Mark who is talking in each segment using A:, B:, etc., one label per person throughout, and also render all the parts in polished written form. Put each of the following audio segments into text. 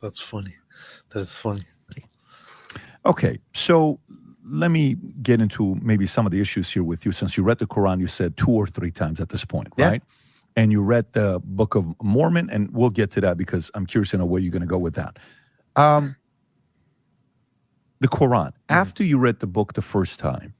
A: That's funny. That is funny.
B: Okay, so let me get into maybe some of the issues here with you. Since you read the Quran, you said 2 or 3 times at this point, right? And you read the Book of Mormon, and we'll get to that because I'm curious to know where you're going to go with that. The Quran, after you read the book the first time,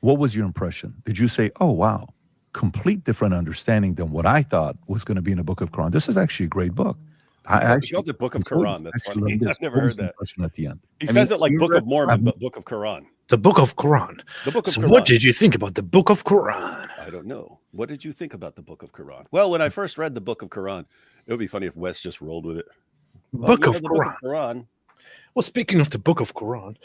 B: what was your impression? Did you say, oh, wow, complete different understanding than what I thought was going to be in the Book of Quran? This is actually a great book.
C: He calls it Book of Quran. That's funny. I've never heard that.
B: At the end?
C: He says it like Book of Mormon, but Book of Quran.
A: The Book of Quran.
C: The Book of
A: So
C: Quran.
A: what did you think about the Book of Quran?
C: I don't know. What did you think about the Book of Quran? Well, when I first read the Book of Quran, it would be funny if Wes just rolled with it.
A: Book of Quran.
C: Book of Quran.
A: Well, speaking of the Book of Quran,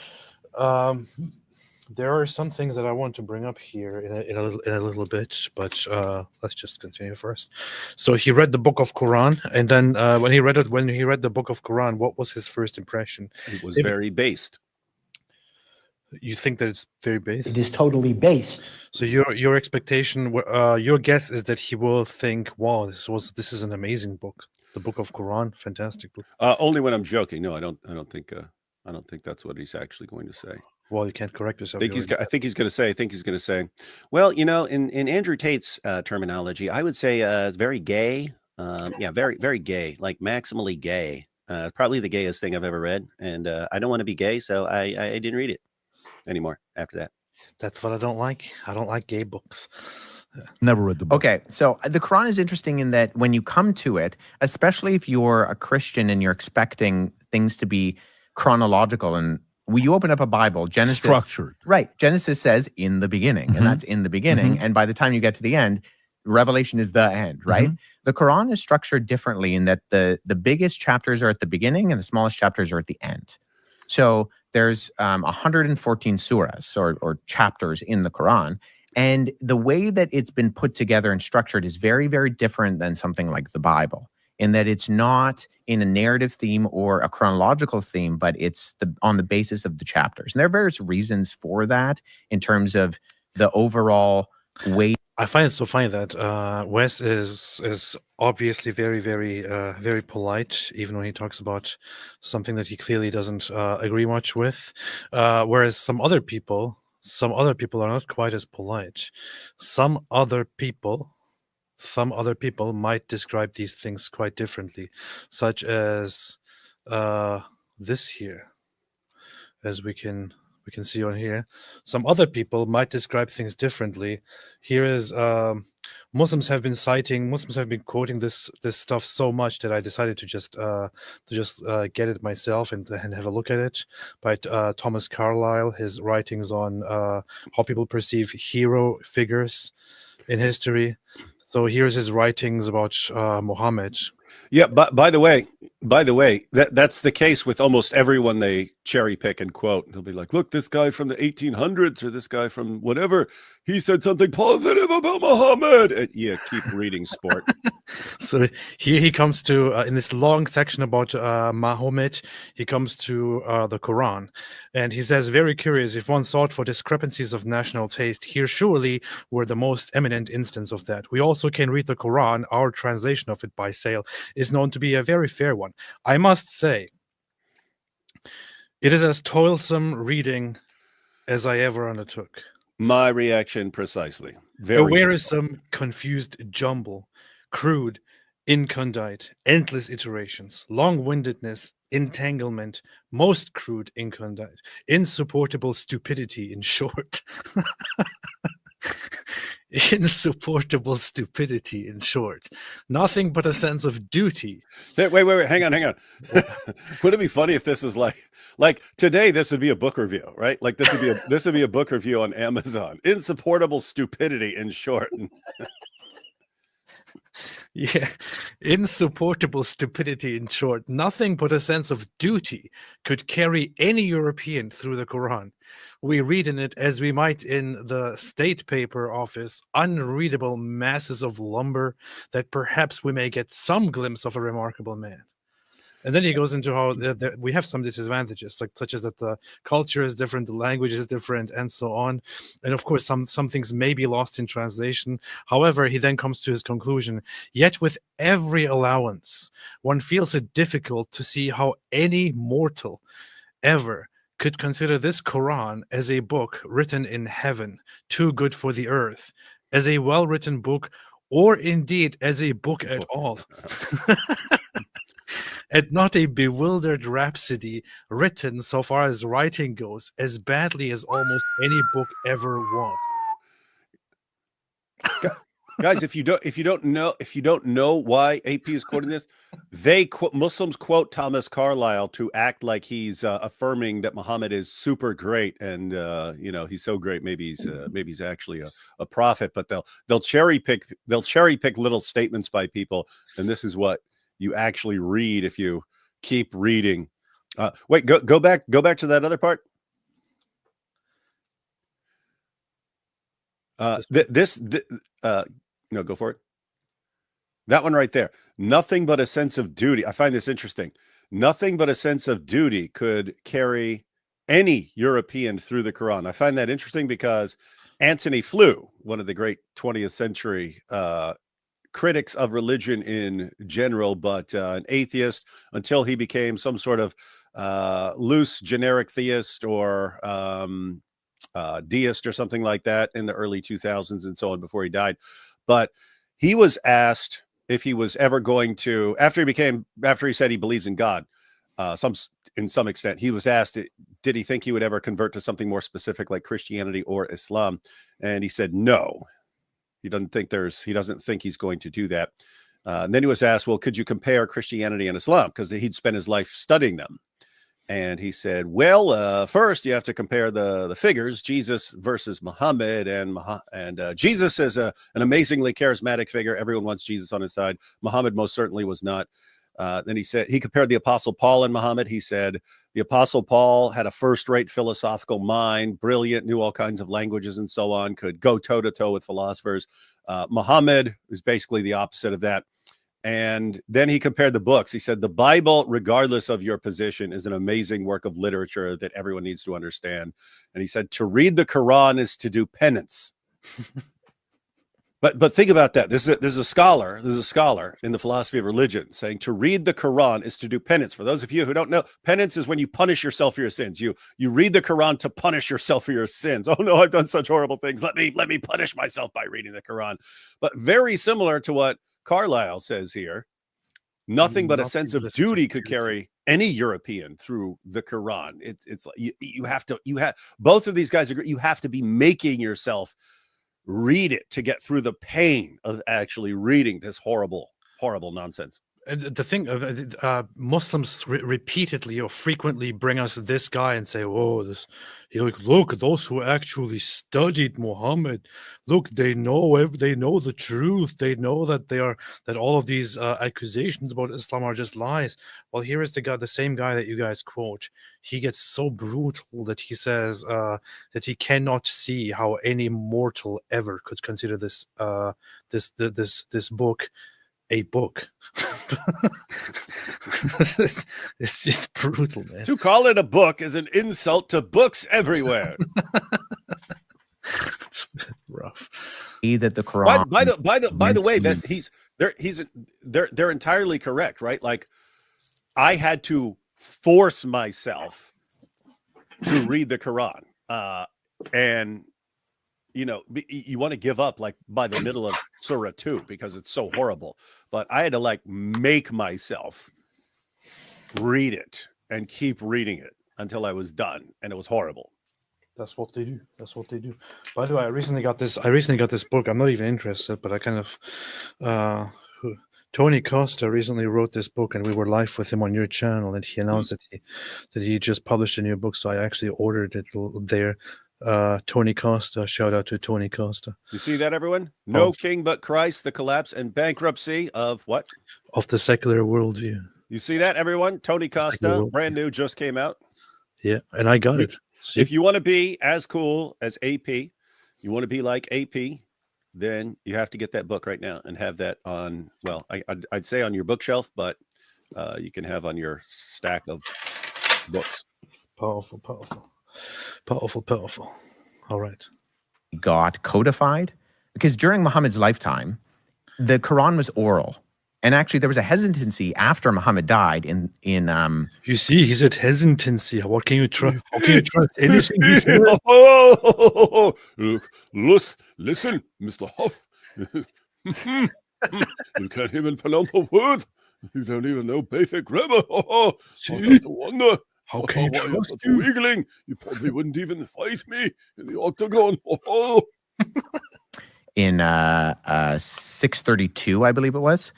A: there are some things that I want to bring up here in a little bit, but let's just continue first. So he read the Book of Quran, and then when he read the Book of Quran, what was his first impression?
C: It was very based.
A: You think that it's very based?
D: It is totally based.
A: So your expectation, your guess is that he will think, "Wow, this is an amazing book, the Book of Quran, fantastic book."
C: Only when I'm joking. No, I don't think that's what he's actually going to say.
A: Well, you can't correct yourself.
C: I think he's going to say, well, in Andrew Tate's terminology, I would say it's very gay. Very, very gay, like maximally gay. Probably the gayest thing I've ever read. And I don't want to be gay, so I didn't read it anymore after that.
A: That's what I don't like. I don't like gay books.
B: Never read the book.
E: Okay, so the Quran is interesting in that when you come to it, especially if you're a Christian and you're expecting things to be chronological, and when you open up a Bible, Genesis
B: structured,
E: right? Genesis says in the beginning, and that's in the beginning. And by the time you get to the end, Revelation is the end, right? The Quran is structured differently in that the biggest chapters are at the beginning and the smallest chapters are at the end. So there's 114 surahs or chapters in the Quran. And the way that it's been put together and structured is very, very different than something like the Bible, in that it's not in a narrative theme or a chronological theme, but it's on the basis of the chapters. And there are various reasons for that in terms of the overall way.
A: I find it so funny that Wes is obviously very, very, very polite, even when he talks about something that he clearly doesn't agree much with, whereas some other people are not quite as polite. Some other people might describe these things quite differently, such as this here, as we can see on here. Some other people might describe things differently. Here is Muslims have been quoting this stuff so much that I decided to just get it myself and have a look at it, by Thomas Carlyle, his writings on how people perceive hero figures in history. So here's his writings about Muhammad.
C: Yeah, but by the way, that's the case with almost everyone they cherry pick and quote. They'll be like, look, this guy from the 1800s or this guy from whatever, he said something positive about Muhammad. And yeah, keep reading, sport.
A: So here he comes to, in this long section about Muhammad, he comes to the Quran. And he says, very curious, if one sought for discrepancies of national taste, here surely were the most eminent instance of that. We also can read the Quran. Our translation of it by Sale is known to be a very fair one. I must say, it is as toilsome reading as I ever undertook.
C: My reaction precisely.
A: A wearisome, confused jumble, crude, incondite, endless iterations, long-windedness, entanglement, most crude incondite, insupportable stupidity, in short. Insupportable stupidity, in short. Nothing but a sense of duty.
C: Wait, hang on. Would it be funny if this is like today, this would be a book review, right? Like this would be a book review on Amazon. Insupportable stupidity, in short.
A: Yeah, insupportable stupidity, in short. Nothing but a sense of duty could carry any European through the Quran. We read in it, as we might in the state paper office, unreadable masses of lumber, that perhaps we may get some glimpse of a remarkable man. And then he goes into how we have some disadvantages, like such as that the culture is different, the language is different, and so on. And of course, some things may be lost in translation. However, he then comes to his conclusion, yet with every allowance, one feels it difficult to see how any mortal ever could consider this Quran as a book written in heaven, too good for the earth, as a well-written book, or indeed as a book at all. And not a bewildered rhapsody written, so far as writing goes, as badly as almost any book ever was.
C: Guys, if you don't know why AP is quoting this, Muslims quote Thomas Carlyle to act like he's affirming that Muhammad is super great and he's so great. Maybe he's actually a prophet, but they'll cherry pick little statements by people, and this is what you actually read if you keep reading. Wait, go back to that other part. No, go for it. That one right there. Nothing but a sense of duty. I find this interesting. Nothing but a sense of duty could carry any European through the Quran. I find that interesting because Antony Flew, one of the great 20th century critics of religion in general, but an atheist until he became some sort of loose generic theist or deist or something like that in the early 2000s and so on before he died. But he was asked if he was ever going to, after he said he believes in God, in some extent, he was asked, did he think he would ever convert to something more specific like Christianity or Islam? And he said, no, he doesn't think he's going to do that. And then he was asked, well, could you compare Christianity and Islam? Because he'd spent his life studying them. And he said, well, first you have to compare the figures, Jesus versus Muhammad, and Jesus is an amazingly charismatic figure. Everyone wants Jesus on his side. Muhammad most certainly was not. Then he said he compared the Apostle Paul and Muhammad. He said the Apostle Paul had a first-rate philosophical mind, brilliant, knew all kinds of languages and so on, could go toe-to-toe with philosophers. Muhammad is basically the opposite of that. And then he compared the books. He said, the Bible, regardless of your position, is an amazing work of literature that everyone needs to understand. And he said, to read the Quran is to do penance. But think about that. This is a scholar in the philosophy of religion saying to read the Quran is to do penance. For those of you who don't know, penance is when you punish yourself for your sins. You read the Quran to punish yourself for your sins. Oh no, I've done such horrible things. Let me punish myself by reading the Quran. But very similar to what Carlyle says here, nothing but a sense of duty could carry any European through the Quran. It's like you have both of these guys agree. You have to be making yourself read it to get through the pain of actually reading this horrible nonsense.
A: The thing, Muslims repeatedly or frequently bring us this guy and say, "Oh, look, those who actually studied Muhammad, look, they know the truth. They know that all of these accusations about Islam are just lies." Well, here is the same guy that you guys quote. He gets so brutal that he says that he cannot see how any mortal ever could consider this book a book. It's just brutal, man.
C: To call it a book is an insult to books everywhere.
A: It's rough.
E: That the Quran.
C: By the way, that they're entirely correct, right? Like, I had to force myself to read the Quran, and you want to give up like by the middle of Surah 2 because it's so horrible. But I had to like make myself read it and keep reading it until I was done, and it was horrible.
A: That's what they do. By the way, I recently got this book. I'm not even interested, but I kind of Tony Costa recently wrote this book, and we were live with him on your channel, and he announced that he just published a new book. So I actually ordered it there. Tony Costa, shout out to Tony Costa.
C: You see that, everyone? No king but Christ, the collapse and bankruptcy of what?
A: Of the secular worldview.
C: You see that, everyone? Tony Costa, brand new, just came out.
A: Yeah, and I got it. See?
C: If you want to be as cool as AP, you want to be like AP, then you have to get that book right now and have that on, well, I'd say on your bookshelf, but you can have on your stack of books.
A: Powerful. All right.
E: Got codified because during Muhammad's lifetime, the Quran was oral. And actually, there was a hesitancy after Muhammad died in
A: You see, he said hesitancy. What can you trust? How can you trust anything he said?
C: Look, listen, Mr. Huff. You can't even pronounce a word. You don't even know basic grammar. I have to wonder.
A: How can you
C: why
A: trust
C: such
A: you?
C: wiggling? You probably wouldn't even fight me in the octagon.
E: In 632, I believe it was.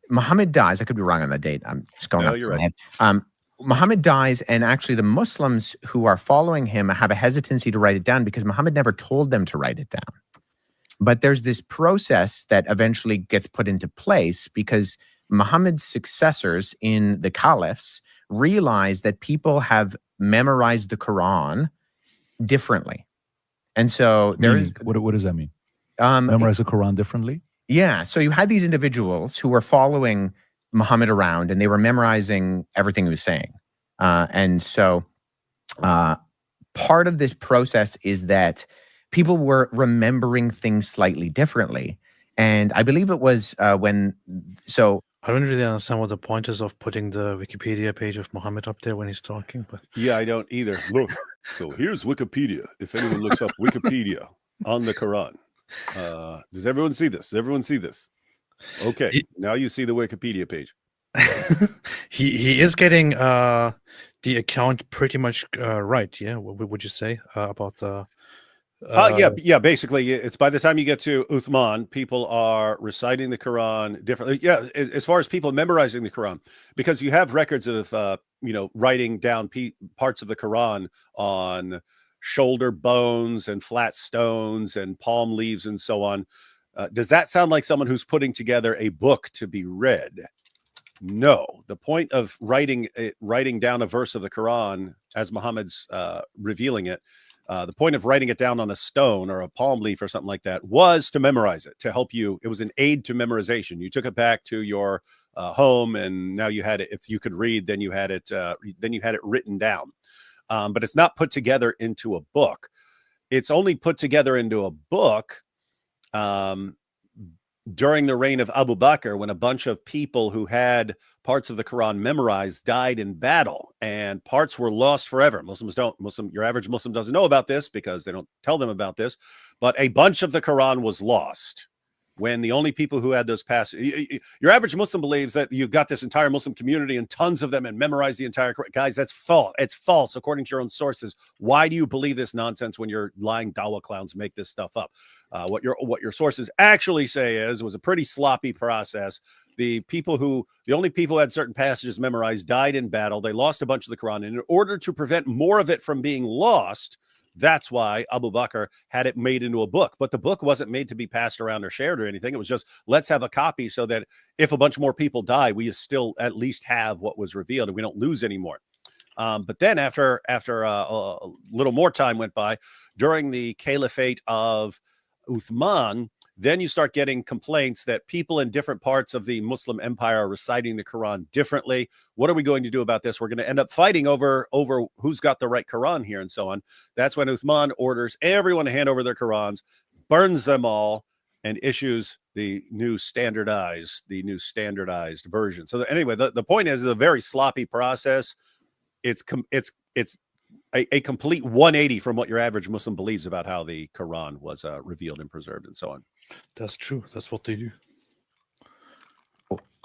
E: Muhammad dies. I could be wrong on the date. I'm just going off
C: you're
E: my
C: right.
E: head. Muhammad dies, and actually the Muslims who are following him have a hesitancy to write it down because Muhammad never told them to write it down. But there's this process that eventually gets put into place because Muhammad's successors in the caliphs realize that people have memorized the Quran differently. And so there is...
B: What does that mean? Memorize the Quran differently?
E: Yeah. So you had these individuals who were following Muhammad around and they were memorizing everything he was saying. And so part of this process is that people were remembering things slightly differently. And I believe it was so
A: I don't really understand what the point is of putting the Wikipedia page of Muhammad up there when he's talking. But
C: Yeah, I don't either. Look, so here's Wikipedia. If anyone looks up Wikipedia on the Quran, does everyone see this? Does everyone see this? Okay, now you see the Wikipedia page.
A: he is getting the account pretty much right. Yeah, what would you say about the?
C: Yeah. Basically, it's by the time you get to Uthman, people are reciting the Quran differently. Yeah, as far as people memorizing the Quran, because you have records of writing down parts of the Quran on shoulder bones and flat stones and palm leaves and so on. Does that sound like someone who's putting together a book to be read? No. The point of writing down a verse of the Quran as Muhammad's revealing it. The point of writing it down on a stone or a palm leaf or something like that was to memorize it, to help you. It was an aid to memorization. You took it back to your home, and now you had it. If you could read, then you had it. Then you had it written down. But it's not put together into a book. It's only put together into a book during the reign of Abu Bakr, when a bunch of people who had parts of the Quran memorized died in battle, and parts were lost forever. Your average Muslim doesn't know about this because they don't tell them about this, but a bunch of the Quran was lost when the only people who had those passages, your average Muslim believes that you've got this entire Muslim community and tons of them and memorize the entire Quran. Guys, that's false. It's false according to your own sources. Why do you believe this nonsense when your lying dawah clowns make this stuff up? What your sources actually say is it was a pretty sloppy process. The only people who had certain passages memorized died in battle. They lost a bunch of the Quran, and in order to prevent more of it from being lost, that's why Abu Bakr had it made into a book. But the book wasn't made to be passed around or shared or anything. It was just, let's have a copy so that if a bunch more people die, we still at least have what was revealed and we don't lose anymore. But then after a little more time went by, during the caliphate of Uthman, then you start getting complaints that people in different parts of the Muslim empire are reciting the Quran differently. What are we going to do about this? We're going to end up fighting over who's got the right Quran here and so on. That's when Uthman orders everyone to hand over their Qurans, burns them all, and issues the new standardized version. So anyway, the point is, it's a very sloppy process. It's a complete 180 from what your average Muslim believes about how the Quran was revealed and preserved and so on.
A: That's true. That's what they do.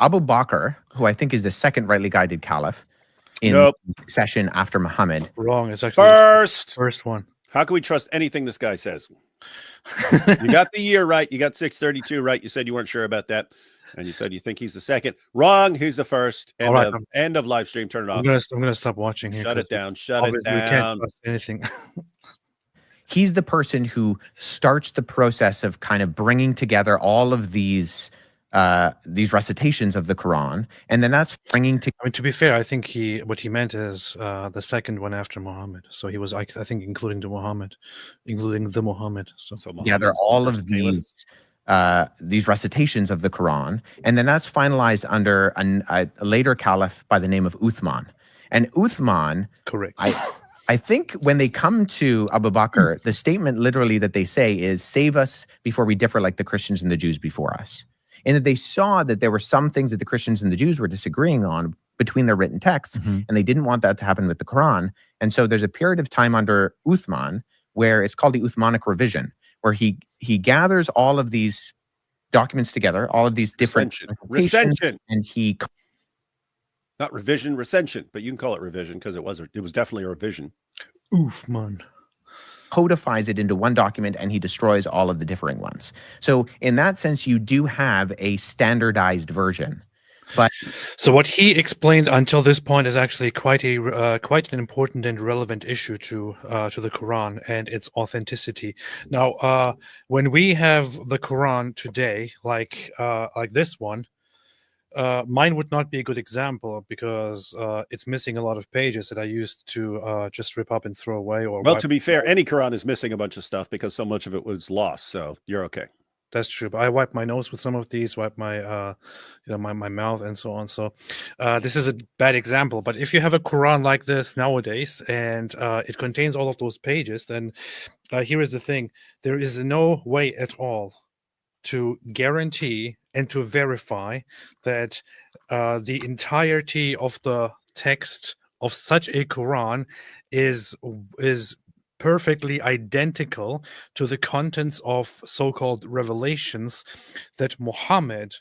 E: Abu Bakr, who I think is the second rightly guided caliph in succession after Muhammad.
A: Wrong. It's actually
C: first
A: one.
C: How can we trust anything this guy says? You got the year right. You got 632 right. You said you weren't sure about that. And you said you think he's the second. Wrong. He's the first. End of live stream. Turn it off.
A: I'm gonna stop watching here.
C: Shut it down. Shut it down.
A: We can't trust anything.
E: He's the person who starts the process of kind of bringing together all of these recitations of the Quran, and then that's bringing to.
A: I mean, to be fair, I think what he meant is the second one after Muhammad. So he was, I think, including the Muhammad. So
E: Yeah, there are all of these these recitations of the Quran, and then that's finalized under a later caliph by the name of Uthman. And Uthman,
A: Correct.
E: I think when they come to Abu Bakr, the statement literally that they say is, save us before we differ like the Christians and the Jews before us. And that they saw that there were some things that the Christians and the Jews were disagreeing on between their written texts, and they didn't want that to happen with the Quran. And so there's a period of time under Uthman where it's called the Uthmanic revision, where he gathers all of these documents together, all of these different
C: recension,
E: and he
C: not revision, recension, but you can call it revision because it was definitely a revision.
A: Oof, man.
E: Codifies it into one document and he destroys all of the differing ones. So in that sense, you do have a standardized version. But
A: so what he explained until this point is actually quite an important and relevant issue to the Quran and its authenticity. Now, when we have the Quran today, like this one, mine would not be a good example because it's missing a lot of pages that I used to just rip up and throw away. Or
C: well, to be fair, any Quran is missing a bunch of stuff because so much of it was lost. So you're okay.
A: That's true, but I wipe my nose with some of these, wipe my, my mouth and so on. So this is a bad example. But if you have a Quran like this nowadays and it contains all of those pages, then here is the thing: there is no way at all to guarantee and to verify that the entirety of the text of such a Quran is perfectly identical to the contents of so-called revelations that Muhammad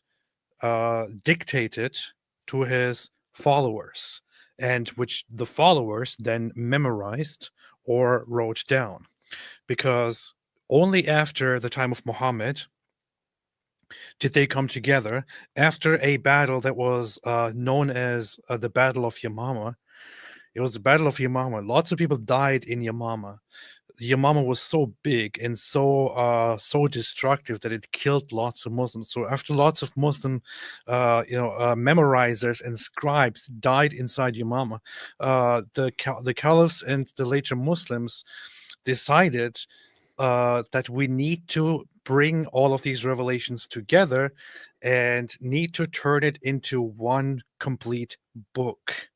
A: dictated to his followers, and which the followers then memorized or wrote down. Because only after the time of Muhammad did they come together, after a battle that was known as the Battle of Yamama. It was the Battle of Yamama. Lots of people died in Yamama. Yamama was so big and so destructive that it killed lots of Muslims. So after lots of Muslim, memorizers and scribes died inside Yamama, the caliphs and the later Muslims decided that we need to bring all of these revelations together and need to turn it into one complete book.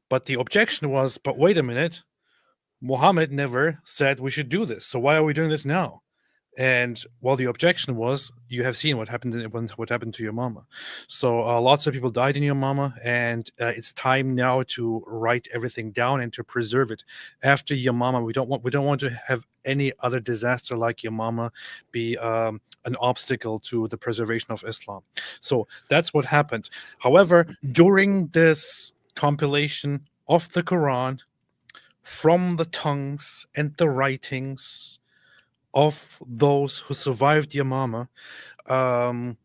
A: But the objection was, but wait a minute, Muhammad never said we should do this. So why are we doing this now? And well, the objection was, you have seen what happened what happened to Yamama. So lots of people died in Yamama, and it's time now to write everything down and to preserve it. After Yamama, we don't want to have any other disaster like Yamama be an obstacle to the preservation of Islam. So that's what happened. However, during this compilation of the Quran from the tongues and the writings of those who survived Yamama, the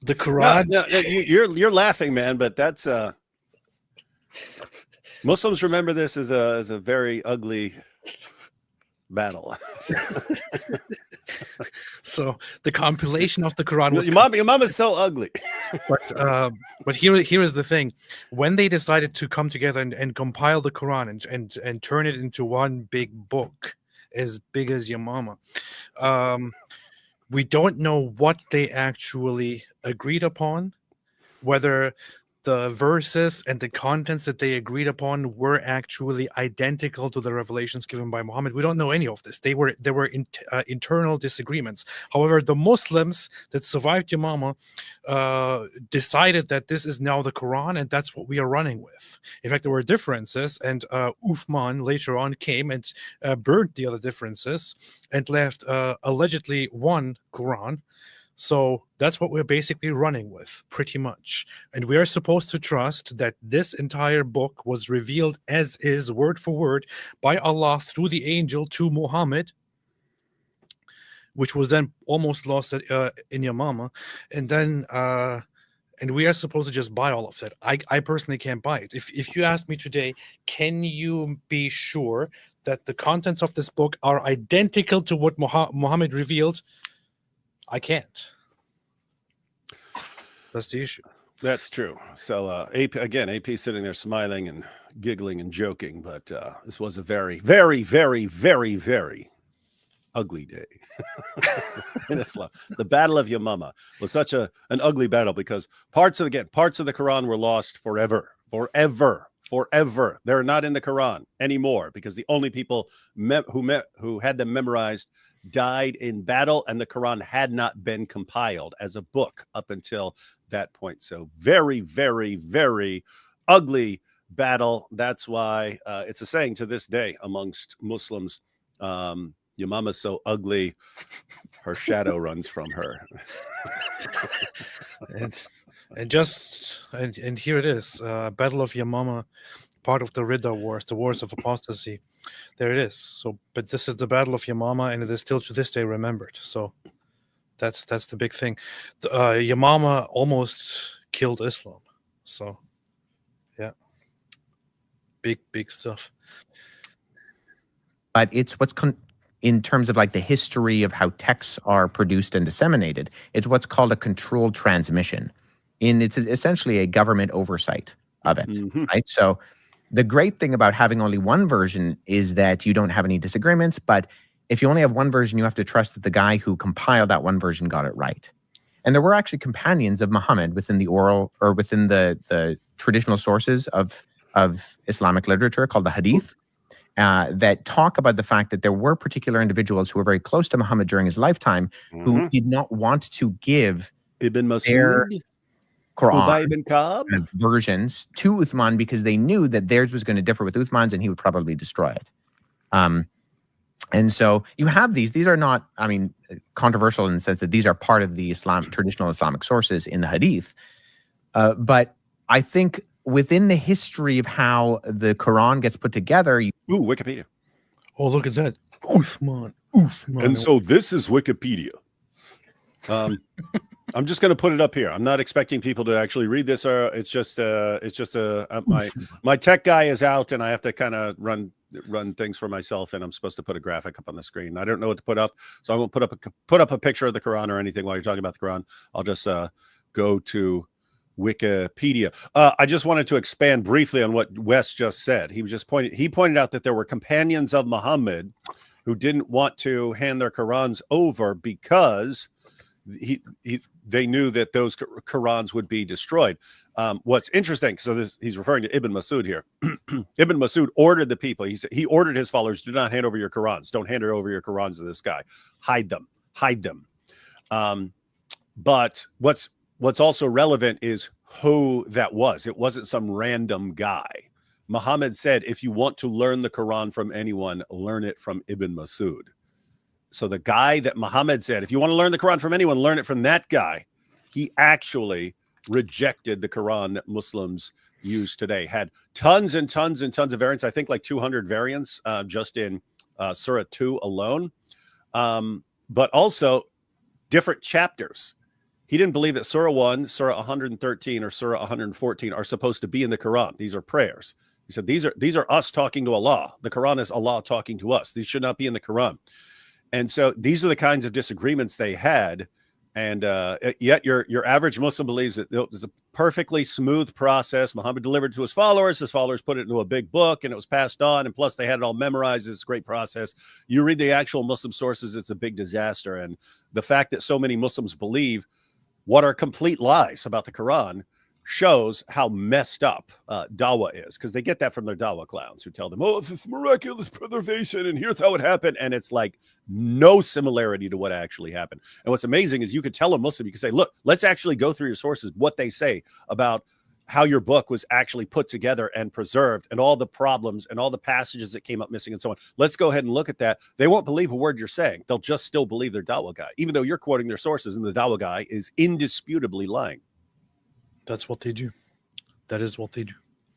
A: Quran.
C: No, you're laughing, man, but that's Muslims remember this as a very ugly battle.
A: So the compilation of the Quran was
C: your mom is so ugly.
A: But here is the thing: when they decided to come together and compile the Quran and turn it into one big book as big as Yamama, we don't know what they actually agreed upon, whether the verses and the contents that they agreed upon were actually identical to the revelations given by Muhammad. We don't know any of this. There were internal disagreements. However, the Muslims that survived Yamama decided that this is now the Quran, and that's what we are running with. In fact, there were differences, and Uthman later on came and burned the other differences and left allegedly one Quran. So that's what we're basically running with, pretty much. And we are supposed to trust that this entire book was revealed as is, word for word, by Allah through the angel to Muhammad, which was then almost lost in Yamama. And then, and we are supposed to just buy all of that. I personally can't buy it. If you ask me today, can you be sure that the contents of this book are identical to what Muhammad revealed? I can't. That's the issue.
C: That's true. So AP sitting there smiling and giggling and joking, but this was a very, very, very, very, very ugly day in Islam. The Battle of Yamama was such an ugly battle because parts of the Quran were lost forever. They're not in the Quran anymore because the only people who had them memorized died in battle, and the Quran had not been compiled as a book up until that point. So very, very, very ugly battle. That's why it's a saying to this day amongst Muslims, your mama's so ugly, her shadow runs from her.
A: and here it is, Battle of Yamama, part of the Ridda Wars, the Wars of Apostasy. There it is. So, but this is the Battle of Yamama, and it is still to this day remembered. So that's the big thing. Yamama almost killed Islam. So yeah, big stuff.
E: But it's in terms of like the history of how texts are produced and disseminated, it's what's called a controlled transmission. It's essentially a government oversight of it, right? So the great thing about having only one version is that you don't have any disagreements, but if you only have one version, you have to trust that the guy who compiled that one version got it right. And there were actually companions of Muhammad within the oral or within the traditional sources of Islamic literature called the Hadith, that talk about the fact that there were particular individuals who were very close to Muhammad during his lifetime who did not want to give
C: Ibn
E: their
C: Masud,
E: Quran
C: Ibn Ka'b
E: versions to Uthman because they knew that theirs was going to differ with Uthman's and he would probably destroy it. And so you have these are not, I mean, controversial in the sense that these are part of the traditional Islamic sources in the Hadith. But I think within the history of how the Quran gets put together.
C: Wikipedia.
A: Oh, look at that. Uthman.
C: And so this is Wikipedia. I'm just going to put it up here. I'm not expecting people to actually read this. It's just my tech guy is out and I have to kind of run things for myself, and I'm supposed to put a graphic up on the screen. I don't know what to put up, so I won't put up a picture of the Quran or anything while you're talking about the Quran. I'll just go to Wikipedia. I just wanted to expand briefly on what Wes just said. He pointed out that there were companions of Muhammad who didn't want to hand their Qurans over because they knew that those Qurans would be destroyed. What's interesting, so he's referring to Ibn Masud here. Ibn Masud ordered the people. He ordered his followers, do not hand over your Qurans. Don't hand over your Qurans to this guy. Hide them. But what's also relevant is who that was. It wasn't some random guy. Muhammad said, if you want to learn the Quran from anyone, learn it from Ibn Masud. So the guy that Muhammad said, if you want to learn the Quran from anyone, learn it from that guy. He actually rejected the Quran that Muslims use today. Had tons and tons and tons of variants. I think like 200 variants just in Surah 2 alone. But also different chapters. He didn't believe that Surah 1, Surah 113, or Surah 114 are supposed to be in the Quran. These are prayers. He said, these are us talking to Allah. The Quran is Allah talking to us. These should not be in the Quran. And so these are the kinds of disagreements they had. And yet your average Muslim believes that it was a perfectly smooth process. Muhammad delivered to his followers. His followers put it into a big book and it was passed on. And plus they had it all memorized. It's a great process. You read the actual Muslim sources, it's a big disaster. And the fact that so many Muslims believe what are complete lies about the Quran shows how messed up dawah is, because they get that from their dawah clowns who tell them, oh, it's this miraculous preservation and here's how it happened. And it's like no similarity to what actually happened. And what's amazing is you could tell a Muslim, you could say, look, let's actually go through your sources, what they say about how your book was actually put together and preserved and all the problems and all the passages that came up missing and so on. Let's go ahead and look at that. They won't believe a word you're saying. They'll just still believe their dawah guy, even though you're quoting their sources and the dawah guy is indisputably lying.
A: That's what they do. That is what they do.